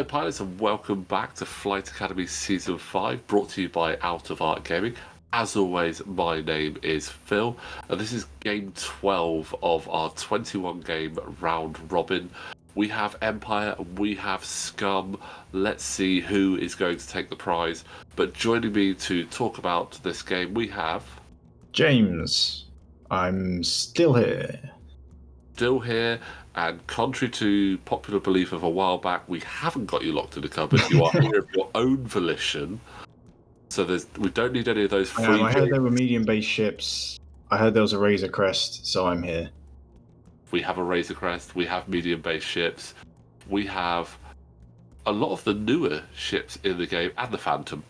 pilots, and welcome back to Flight Academy Season 5, brought to you by Out of Art Gaming. As always, my name is Phil, and this is Game 12 of our 21-game round robin. We have Empire, we have Scum. Let's see who is going to take the prize. But joining me to talk about this game, we have... James. I'm still here. Still here, and contrary to popular belief of a while back, we haven't got you locked in a cupboard. You are here of your own volition. So we don't need any of those free... I heard there were medium-based ships. I heard there was a Razor Crest, so I'm here. We have a Razor Crest, we have medium-based ships, we have a lot of the newer ships in the game, and the Phantom.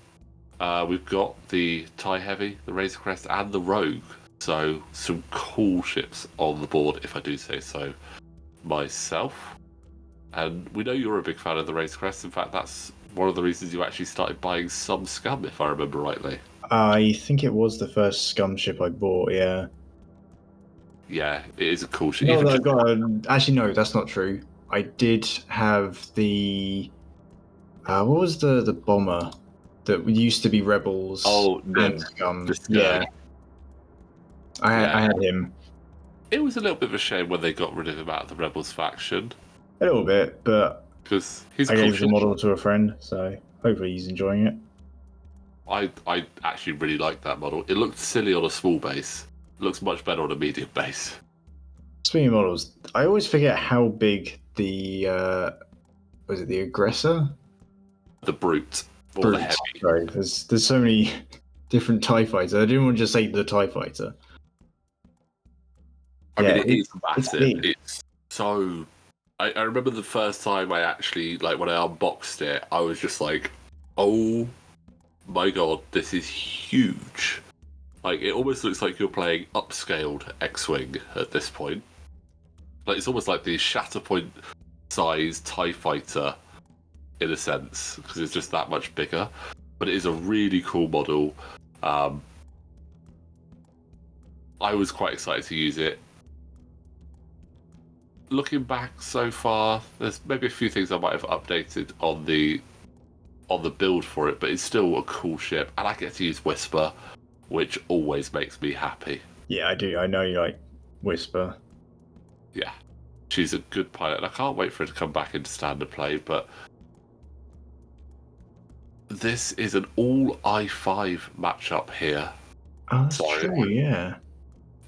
We've got the TIE Heavy, the Razor Crest, and the Rogue. So, some cool ships on the board, if I do say so myself. And we know you're a big fan of the Razor Crest. In fact, that's one of the reasons you actually started buying some Scum, if I remember rightly. I think it was the first Scum ship I bought, yeah. Yeah, it is a cool ship. Actually, no, that's not true. I did have the... what was the bomber that used to be Rebels? Oh, no. And Scum. Yeah. I had him. It was a little bit of a shame when they got rid of him out of the Rebels faction. A little bit, but because I gave the model to a friend, so hopefully he's enjoying it. I actually really liked that model. It looked silly on a small base. It looks much better on a medium base. Speaking of models, I always forget how big the was it the Aggressor? The Brute. Or Brute. The Heavy. Sorry, there's so many different TIE fighters. I didn't want to just say the TIE fighter. I mean, it is massive. It's so... I remember the first time I actually, when I unboxed it, I was just like, oh my god, this is huge. It almost looks like you're playing upscaled X-Wing at this point. It's almost like the Shatterpoint size TIE fighter, in a sense, because it's just that much bigger. But it is a really cool model. I was quite excited to use it. Looking back so far, there's maybe a few things I might have updated on the build for it, but it's still a cool ship, and I get to use Whisper, which always makes me happy. Yeah, I do. I know you like Whisper. Yeah, she's a good pilot, and I can't wait for her to come back into standard play, but this is an all I5 matchup here. Oh, that's true, yeah.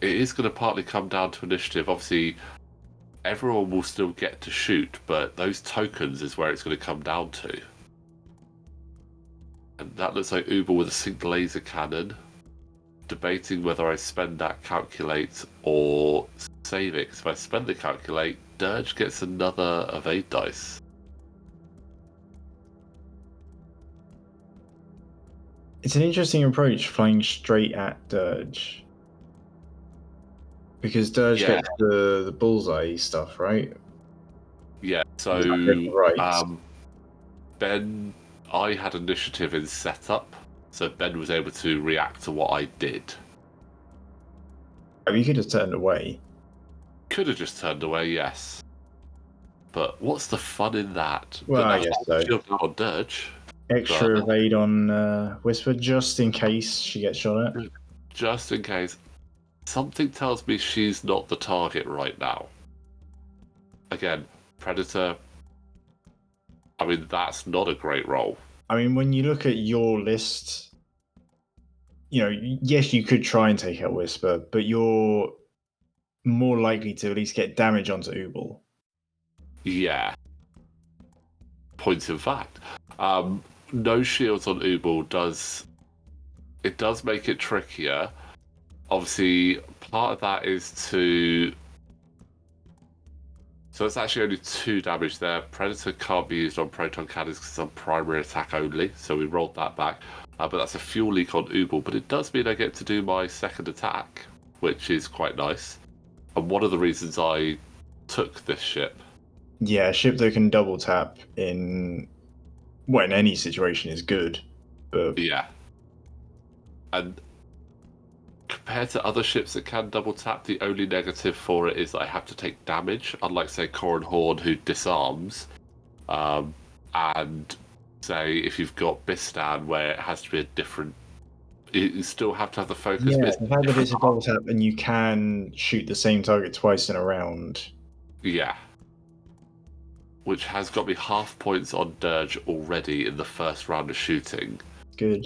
It is going to partly come down to initiative. Obviously, everyone will still get to shoot, but those tokens is where it's going to come down to. And that looks like Uber with a synced laser cannon. Debating whether I spend that calculate or save it. 'Cause if I spend the calculate, Dirge gets another evade dice. It's an interesting approach, flying straight at Dirge. Because Dirge gets the bullseye stuff, right? Yeah, so right. Ben, I had initiative in setup, so Ben was able to react to what I did. You could have turned away. Could have just turned away, yes. But what's the fun in that? Well, I guess so. On Dirge. Extra evade on Whisper, just in case she gets shot at. Just in case. Something tells me she's not the target right now. Again, Predator, I mean, that's not a great roll. I mean, when you look at your list, yes, you could try and take out Whisper, but you're more likely to at least get damage onto Ubel. Yeah. Points in fact. No shields on Ubel does make it trickier. Obviously, part of that is to... So it's actually only 2 damage there. Predator can't be used on proton cannons because it's on primary attack only, so we rolled that back. But that's a fuel leak on Ubel, but it does mean I get to do my second attack, which is quite nice. And one of the reasons I took this ship. Yeah, a ship that can double tap in any situation is good. But yeah. And compared to other ships that can double tap, the only negative for it is that I have to take damage, unlike, say, Corin Horn, who disarms. And and say if you've got Bistan where it has to be a different, you still have to have the focus. Yeah, but it's the fact that it's a double tap and you can shoot the same target twice in a round. Yeah. Which has got me half points on Dirge already in the first round of shooting. Good.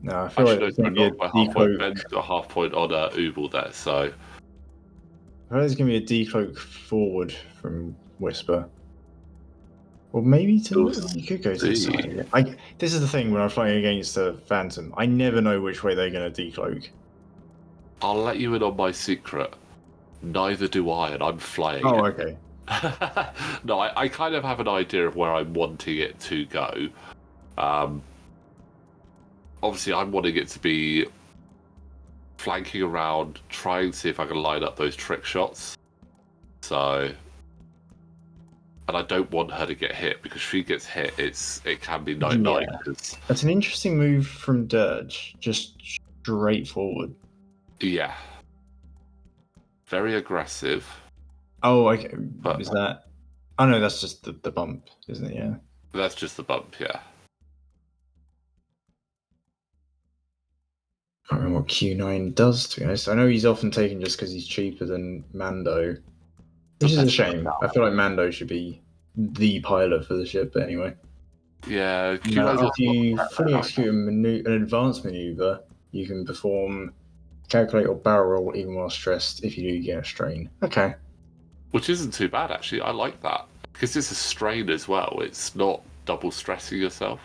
No, I feel like Actually, it's no, going to be a not by half point. decloak. Ben's got a half point on Ubel there, so. I feel like there's going to be a decloak forward from Whisper. Or maybe you could go to the side. This is the thing when I'm flying against a Phantom. I never know which way they're going to decloak. I'll let you in on my secret. Neither do I, and I'm flying Oh, it. okay. No, I kind of have an idea of where I'm wanting it to go. Obviously, I'm wanting it to be flanking around, trying to see if I can line up those trick shots. So, and I don't want her to get hit, because if she gets hit, it can be 9-9. Yeah. That's an interesting move from Dirge. Just straightforward. Yeah. Very aggressive. Oh, okay. But is that? Oh no, that's just the bump, isn't it? Yeah. That's just the bump, yeah. I can't remember what Q9 does, to be honest. I know he's often taken just because he's cheaper than Mando, which is a shame. I feel like Mando should be the pilot for the ship, but anyway. Yeah. After you fully execute an advanced maneuver, you can perform calculate or barrel roll even while stressed if you do get a strain. Okay. Which isn't too bad, actually. I like that. Because it's a strain as well. It's not double stressing yourself.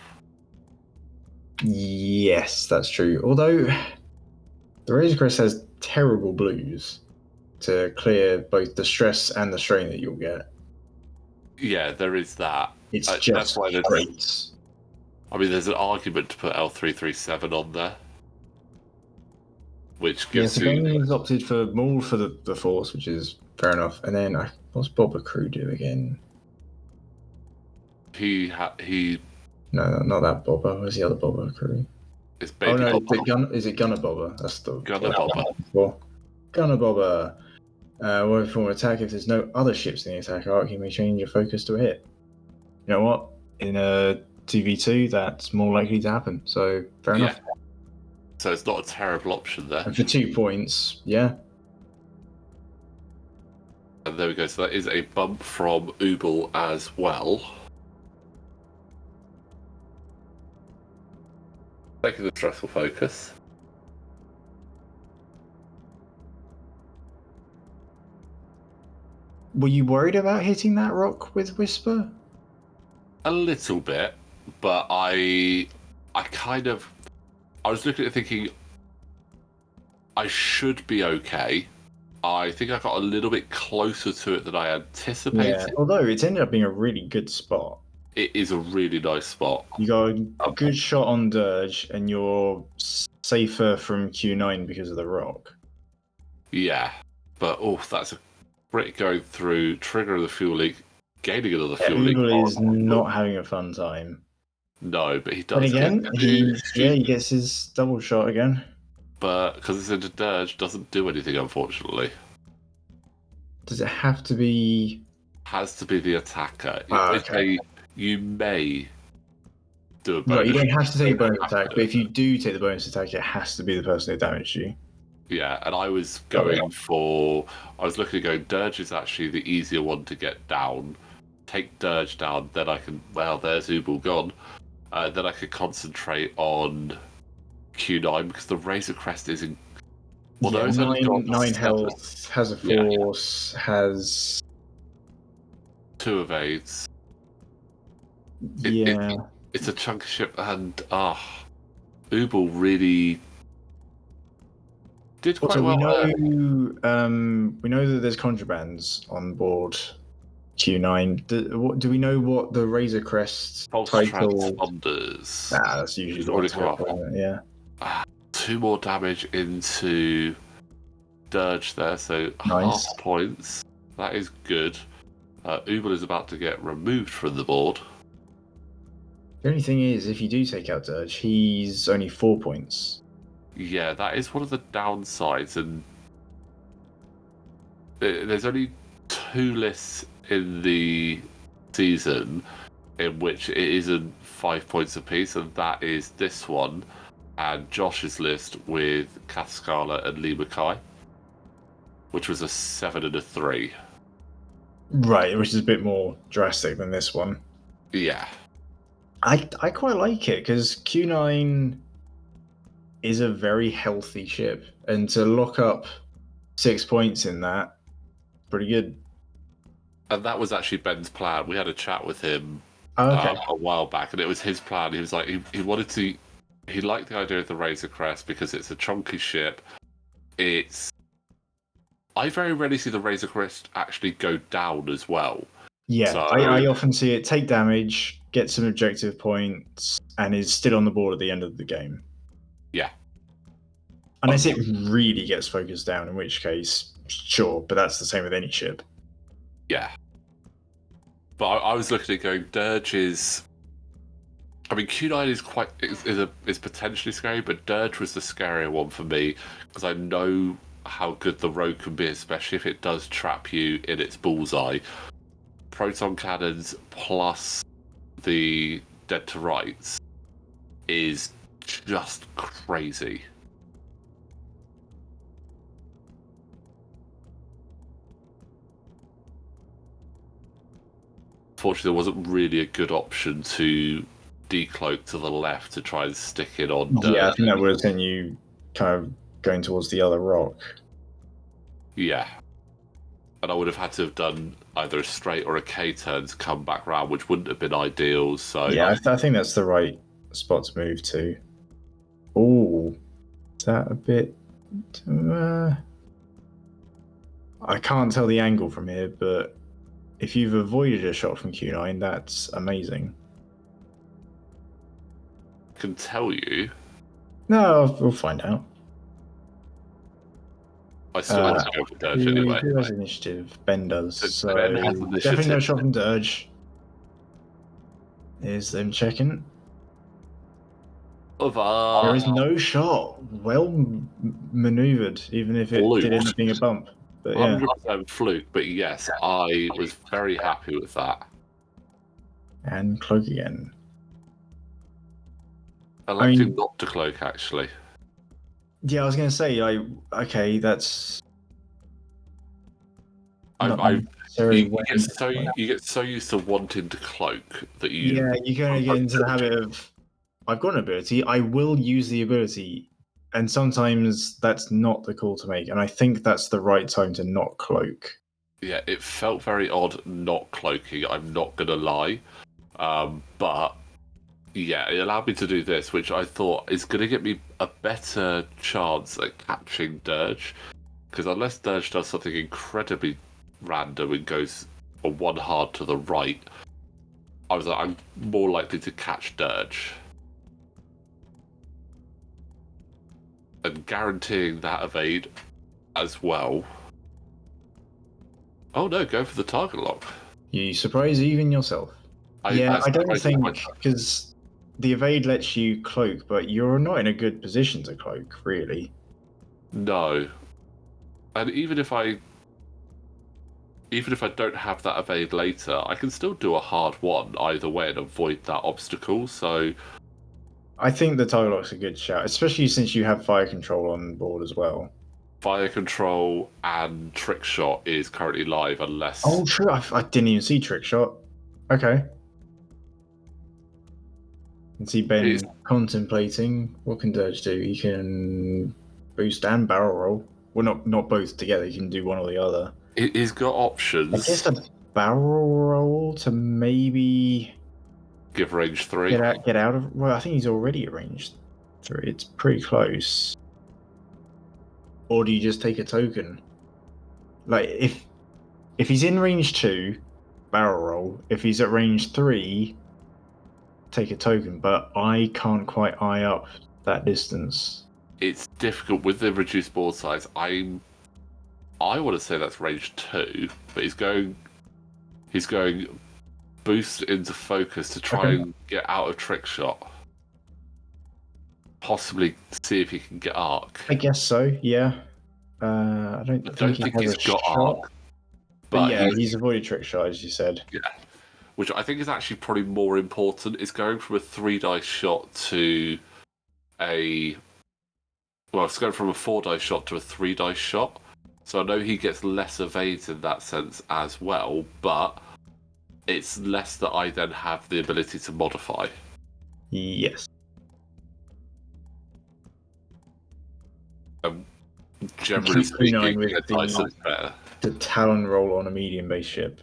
Yes, that's true. Although the Razor Crest has terrible blues to clear both the stress and the strain that you'll get. Yeah, there is that. It's That's just why great. I mean, there's an argument to put L337 on there. Which gives you... has opted for more for the Force, which is fair enough. And then, what's Boba Crew do again? He No, not that Boba. Where's the other Boba Crew? It's Baby Boba. Is it Gunner Boba? That's the Gunner Boba. Well, Gunner Boba. Will perform an attack if there's no other ships in the attack arc. You may change your focus to a hit. You know what? In a 2v2, that's more likely to happen. So fair enough. So it's not a terrible option there. And for 2 points, yeah. And there we go. So that is a bump from Ubel as well. Taking the stressful focus. Were you worried about hitting that rock with Whisper? A little bit, but I was looking at it thinking I should be okay. I think I got a little bit closer to it than I anticipated. Yeah, although it's ended up being a really good spot. It is a really nice spot. You got a good shot on Dirge, and you're safer from Q9 because of the rock. Yeah, but that's a great going through, trigger of the fuel leak, gaining another fuel leak. Ubel is not having a fun time. No, but he does. But again, he gets his double shot again. But because it's into Dirge, doesn't do anything, unfortunately. Does it have to be? Has to be the attacker. Okay. You may do a bonus. No, you don't have to take a bonus attack, but if you do take the bonus attack, it has to be the person who damaged you. Yeah, and I was going for... I was looking at going, Dirge is actually the easier one to get down. Take Dirge down, then I can... Well, there's Ubel gone. Then I could concentrate on Q9, because the Razor Crest is in... Well, yeah, 9 health, has a force, has... 2 evades. It's a chunk of ship, and Ubel really did quite well. We know that there's contrabands on board Q9. Do we know what the Razor Crest title? Transponders. That's usually the yeah. 2 more damage into Dirge there, so half points. That is good. Ubel is about to get removed from the board. The only thing is, if you do take out Dirge, he's only 4 points. Yeah, that is one of the downsides, and there's only 2 lists in the season in which it isn't 5 points apiece, and that is this one and Josh's list with Kaskala and Lima Kai, which was a 7 and a 3. Right, which is a bit more drastic than this one. Yeah. I quite like it because Q9 is a very healthy ship, and to lock up 6 points in that, pretty good. And that was actually Ben's plan. We had a chat with him Okay. a while back, and it was his plan. He was like, he wanted to, he liked the idea of the Razor Crest because it's a chunky ship. I very rarely see the Razor Crest actually go down as well. Yeah, So, I often see it take damage, get some objective points, and is still on the board at the end of the game. Yeah. Unless it really gets focused down, in which case, sure, but that's the same with any ship. Yeah. But I was looking at going, Dirge is... I mean, Q9 is potentially scary, but Dirge was the scarier one for me because I know how good the rogue can be, especially if it does trap you in its bullseye. Proton cannons plus the dead to rights is just crazy. Fortunately, there wasn't really a good option to decloak to the left to try and stick it on Dirge. Yeah, I think that would have sent you kind of going towards the other rock. Yeah. And I would have had to have done either a straight or a K turn to come back round, which wouldn't have been ideal. So yeah, I think that's the right spot to move to. Oh, is that a bit? I can't tell the angle from here, but if you've avoided a shot from Q9, that's amazing. I can tell you. No, we'll find out. I still want to go for Dirge anyway. Who has initiative? Ben does. So Ben has initiative. definitely no shot from Dirge. Here's them checking. There is no shot. Well maneuvered, even if it did end up being a bump. But yeah. 100% fluke, but yes, I was very happy with that. And cloak again. I elected not to cloak, actually. Yeah, I was going to say, okay, that's. You get so used to wanting to cloak that you. Yeah, you're going to get into the habit of. I've got an ability. I will use the ability, and sometimes that's not the call to make. And I think that's the right time to not cloak. Yeah, it felt very odd not cloaking. I'm not going to lie, but. Yeah, it allowed me to do this, which I thought is going to get me a better chance at catching Dirge. Because unless Dirge does something incredibly random and goes a one hard to the right, I was like, I'm more likely to catch Dirge. And guaranteeing that evade as well. Oh no, go for the target lock. You surprise even yourself. I don't think, because the evade lets you cloak, but you're not in a good position to cloak, really. No. And even if I don't have that evade later, I can still do a hard one either way and avoid that obstacle, so... I think the target lock's a good shout, especially since you have fire control on board as well. Fire control and trick shot is currently live unless... Oh, true. I didn't even see trick shot. Okay. And see Ben contemplating. What can Dirge do? He can boost and barrel roll. Well, not both together. He can do one or the other. He's got options. I guess a barrel roll to maybe give range 3. Get out of. Well, I think he's already at range 3. It's pretty close. Or do you just take a token? Like if he's in range 2, barrel roll. If he's at range 3. Take a token, but I can't quite eye up that distance. It's difficult with the reduced board size. I want to say that's range 2, but he's going boost into focus to try and get out of trick shot. Possibly see if he can get arc. I guess so. Yeah. I don't think he's got arc. But yeah, he's avoided trick shot, as you said. Yeah. which I think is actually probably more important, is going from a 3-dice shot to it's going from a 4-dice shot to a 3-dice shot. So I know he gets less evades in that sense as well, but it's less that I then have the ability to modify. Yes. Generally speaking, with Tyson's better. the Talon roll on a medium base ship.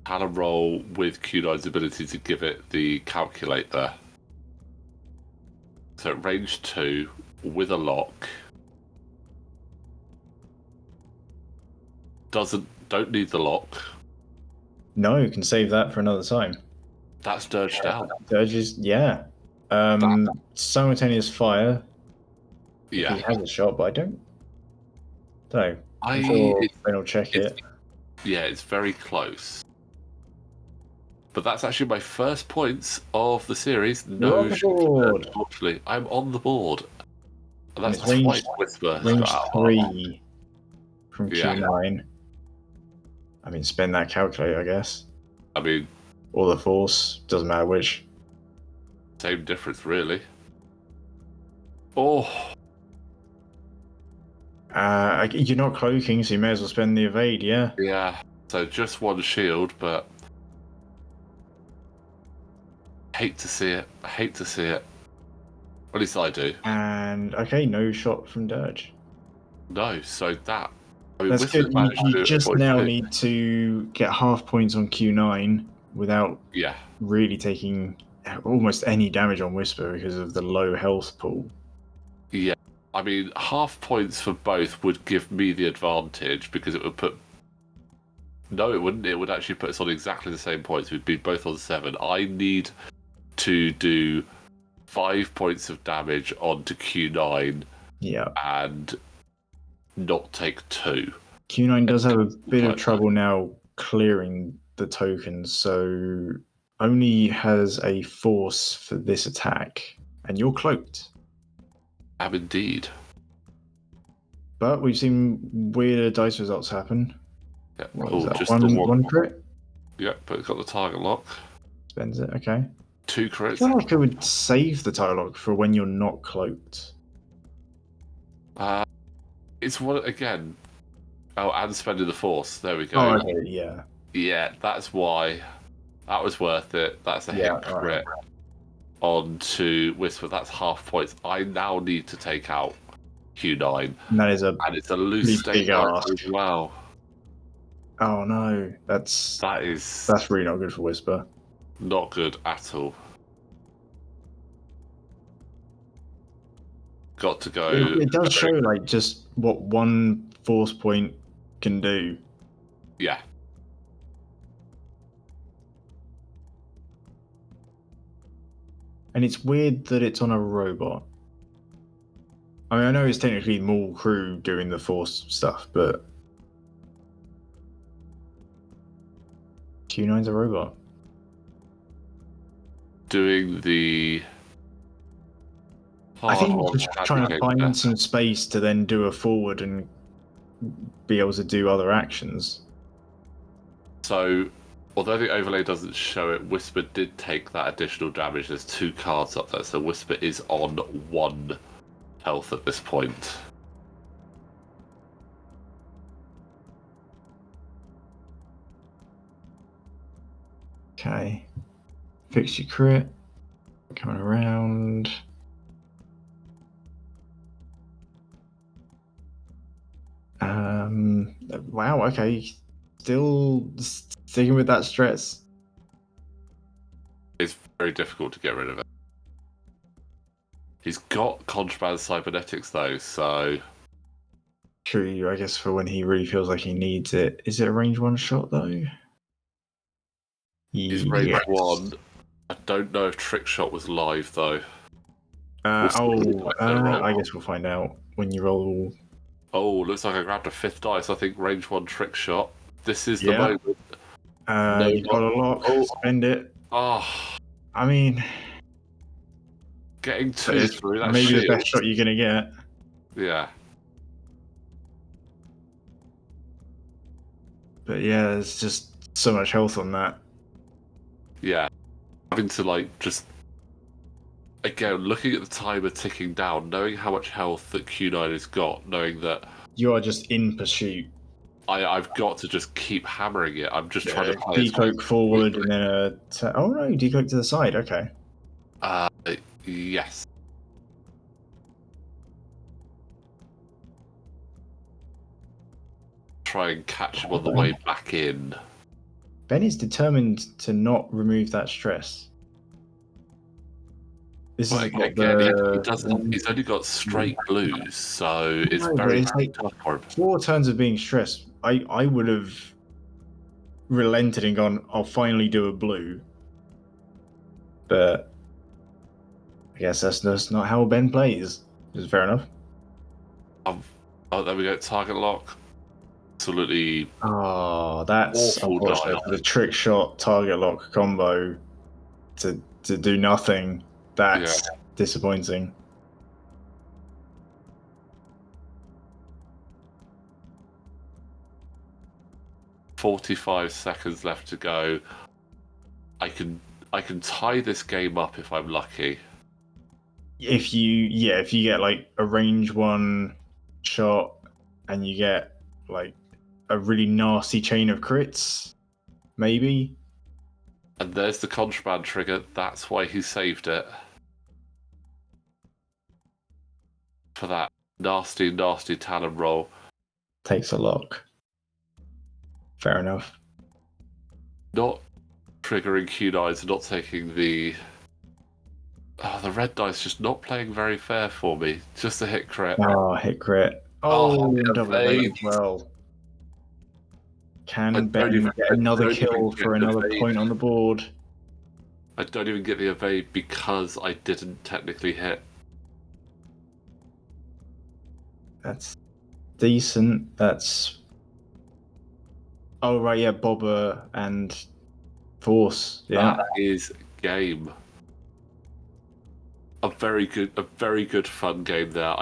Talon roll with Q9's ability to give it the calculate there. So range 2 with a lock. Don't need the lock. No, you can save that for another time. That's dirged out. Dirges, yeah. Simultaneous fire. Yeah. If he has a shot, but I don't. I'm sure Ben will check it. Yeah, it's very close. But that's actually my first points of the series. You're on the board. Unfortunately, I'm on the board. And that's And twice Whisper. Range 3 from Q9. I mean, spend that calculator, I guess. I mean, or the Force, doesn't matter which. Same difference, really. Oh. You're not cloaking, so you may as well spend the evade, yeah? Yeah, so just one shield, but hate to see it. I hate to see it. At least I do. And, okay, no shot from Dirge. No, so that... I mean, that's good. You just now need to get half points on Q9 without really taking almost any damage on Whisper because of the low health pool. Yeah, I mean, half points for both would give me the advantage because it would put... No, it wouldn't. It would actually put us on exactly the same points. We'd be both on 7. I need to do 5 points of damage onto Q9 and not take 2. Q9 does have a bit of trouble now clearing the tokens, so only has a force for this attack, and you're cloaked. I'm indeed. But we've seen weirder dice results happen. Yeah, cool. Just one crit? Yep, but it's got the target lock. Spends it, okay. 2 crits. I feel like I would save the target lock for when you're not cloaked. It's one again. Oh, and spending the force. There we go. Oh, okay, yeah. Yeah, that's why. That was worth it. That's a hit crit onto Whisper. That's half points. I now need to take out Q9. And that is and it's a loose state as well. Oh no, that's really not good for Whisper. Not good at all. Got to go. It does show like just what one force point can do. Yeah. And it's weird that it's on a robot. I mean, I know it's technically Maul crew doing the force stuff, but Q9's a robot. Doing the... I think we're just trying to find some space to then do a forward and be able to do other actions. So, although the overlay doesn't show it, Whisper did take that additional damage. There's 2 cards up there, so Whisper is on 1 health at this point. Okay. Fix your crit. Coming around. Wow, okay. Still sticking with that stress. It's very difficult to get rid of it. He's got contraband cybernetics though, so... True, I guess for when he really feels like he needs it. Is it a range 1 shot though? He's range 1. I don't know if Trick Shot was live though. I guess we'll find out when you roll. Oh, looks like I grabbed a 5th dice. I think range 1 Trick Shot. This is the moment. You've got a lock. Spend it. Oh. I mean... Getting 2 through that maybe the best shot you're going to get. Yeah. But yeah, there's just so much health on that. yeah, having to like just again looking at the timer ticking down, knowing how much health that Q9 has got, knowing that You are just in pursuit. I've got to just keep hammering it. I'm just trying to play as Decloak forward and then oh no, decloak to the side. Okay. Yes. Try and catch him on the way back in. Ben is determined to not remove that stress. This But is again, he doesn't. He's only got straight blues, so it's very like tough for him. 4 turns of being stressed. I would have relented and gone, I'll finally do a blue. But I guess that's just not how Ben plays. Is fair enough. Oh, there we go. Target lock. Absolutely. Oh, that's Awful unfortunate dial. for the trick shot target lock combo to do nothing. That's disappointing. .45 seconds left to go. I can tie this game up if I'm lucky. If you get like a range 1 shot and you get like a really nasty chain of crits, maybe. And there's the contraband trigger. That's why he saved it. For that nasty, nasty talon roll. Takes a lock. Fair enough. Not triggering Q9s, not taking the... Oh, the red dice just not playing very fair for me. Just a hit crit. Oh, hit crit. Double evade as well. Can Ben get another kill for another point on the board? I don't even get the evade because I didn't technically hit. That's decent. That's... Oh, right, yeah, Bobber and Force. Yeah. That is game. A very good fun game there.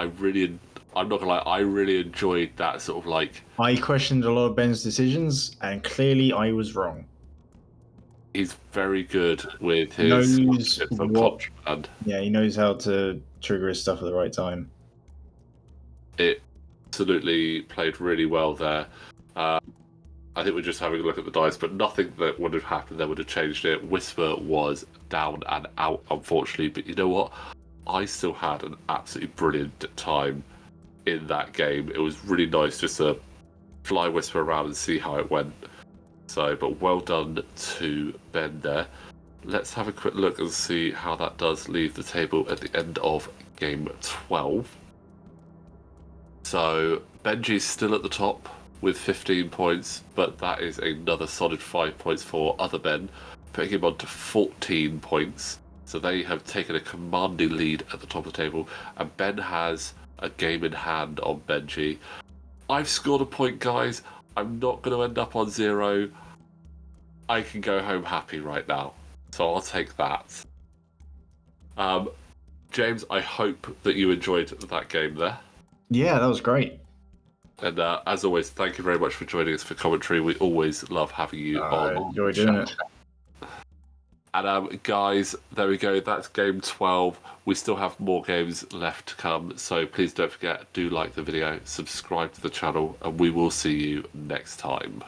I'm not gonna lie, I really enjoyed that sort of like... I questioned a lot of Ben's decisions, and clearly I was wrong. He's very good with his... contraband. Yeah, he knows how to trigger his stuff at the right time. It absolutely played really well there. I think we're just having a look at the dice, but nothing that would have happened there would have changed it. Whisper was down and out, unfortunately, but you know what? I still had an absolutely brilliant time in that game. It was really nice just to fly Whisper around and see how it went. So, but well done to Ben there. Let's have a quick look and see how that does leave the table at the end of game 12. So, Benji's still at the top with 15 points, but that is another solid 5 points for other Ben, putting him on to 14 points. So they have taken a commanding lead at the top of the table, and Ben has a game in hand on Benji. I've scored a point, guys. I'm not going to end up on 0. I can go home happy right now, so I'll take that. James, I hope that you enjoyed that game there. Yeah, that was great. And as always, thank you very much for joining us for commentary. We always love having you on. Enjoy doing it. And guys, there we go. That's game 12. We still have more games left to come. So please don't forget, do like the video, subscribe to the channel, and we will see you next time.